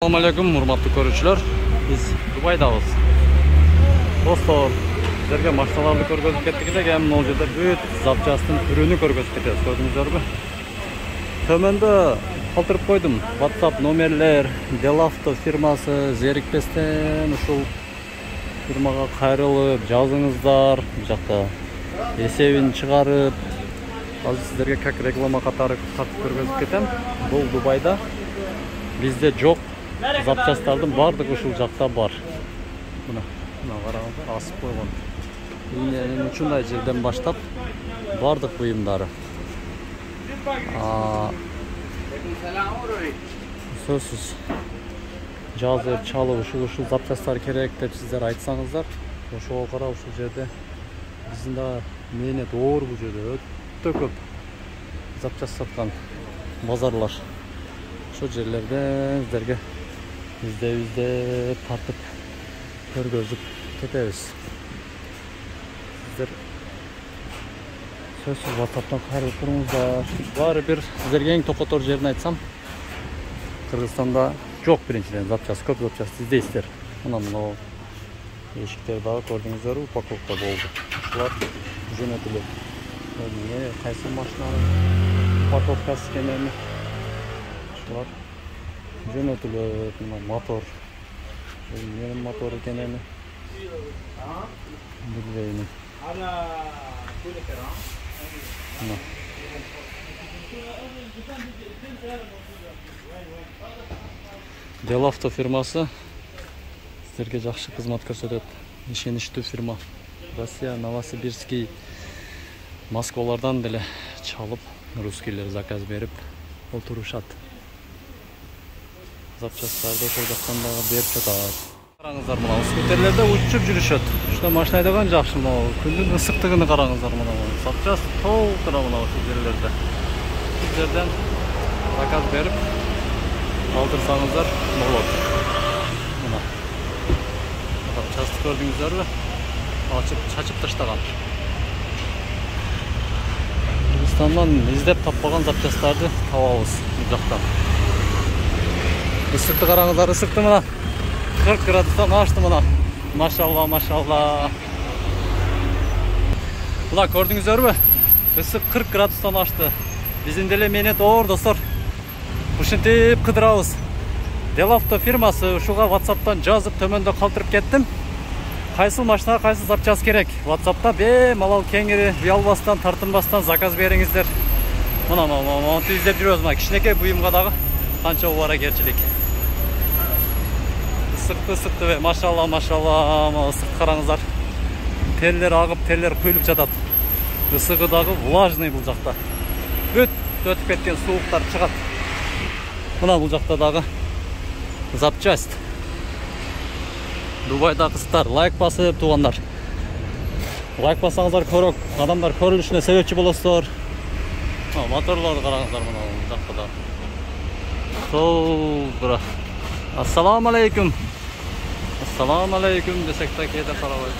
Assalamu alaikum, hurmatly ko'ruvchilar. Biz Dubaydamiz. Dostlar, sizlarga mashinalarni ko'rgazib ketdik ekan, bu yerda büyük zapchastning turini ko'rgazib ketamiz. Ko'rdingizlarmi? Tömende qoldirib qo'ydim. WhatsApp nomerler, Delafto firmasi, zerikpestен ушул firmaga qayrilib, жазыңыздар. Bu жақта есебин чыгарып, азыр sizlarga как реклама катары тартып көргөзүп кетем. Бул Дубайда bizde жоқ запчастардын бардыгы ушул жакта бар. Мына караңыздар, асып койгон. Ийненин учундай жерден баштап бардык буюмдары. Сөзсүз жазып, чалып, ушул запчасттар керек деп сиздер айтсаңыздар, ошого карап ушул жерде биздин да мээнет оор, бул жерде өтө көп запчаст саткан базарлар. Şu yerlerden sizlerge yüzde tartıp körgözüp ketebиз. Sizler сөзсүз WhatsApp'tan кайрылып туруңуздар. Баары бир сиздерге эң токотор жерин айтсам, Кыргызстанда жок биринчиден запчаст, көп запчаст издейсиздер. Мына эшиктер дагы көрдүңүздөрбү, упаковка болду. Ушулар жөнөтүлөт. Кайсы машинанын упаковкасы экенин жөнөтүлөт. Мотор, менин мотор экенин билбейм. Delafto firması sizlerге жакшы кызмат көрсөтөт. Ишеничтүү фирма. Россия, Новосибирский, Москвалардан деле чалып, русскийлер заказ берип отурушат. Запчасттарды ошол жактан дагы берип жатат. Караңыздар, мына скутерлерде учуп жүрүшөт. Ушта машина айдаган жакшы, мына күндүн ысыктыгын караңыздар, мына запчаст толтура мына ушул жерлерде. Бул жерден заказ берип алдырсаңыздар болот. Мына запчастты көрдүңүздөрбү? Ачып, чачып таштаган. Кыргызстандан издеп таппаган запчасттарды табабыз бул жактан. Isıktı karаңыздар, ысыкты мына 40 градустан ашты мына. Машалла, машалла. Мына көрдүңүздөрбү? Ысык 40 градустан ашты. Биздин деле мээнет оор достор. Ушинтип кыдырабыз. Delafto фирмасы ушуга WhatsApp'tan жазып төмөндө калтырып кеттим. Кайсы машина, кайсы запчаст керек? WhatsApp'та бемалал кеңири уялбастан, тартынбастан заказ бериңиздер. Мына монту издеп жүрөбүз. Мына кичинекей буюмга дагы канча убаракерчилик. Isıktı, maşallah, ысык караңыздар. Терлер агып, терлер куюлуп жатат. Ысыгы дагы влажный бул жакта. Бүт өтүп кеткен сууктар чыгат. Мына бул жакта дагы запчаст. Дубайда кыздар, лайк басып туугандар. Лайк бассаңыздар көрөк, адамдар көрүлүшүнө себепчи болосуздар. Моторлорду караңыздар, мына бул жакта да. Толтура. Assalamu alaikum. Assalamu alaikum desek de kayda karabay.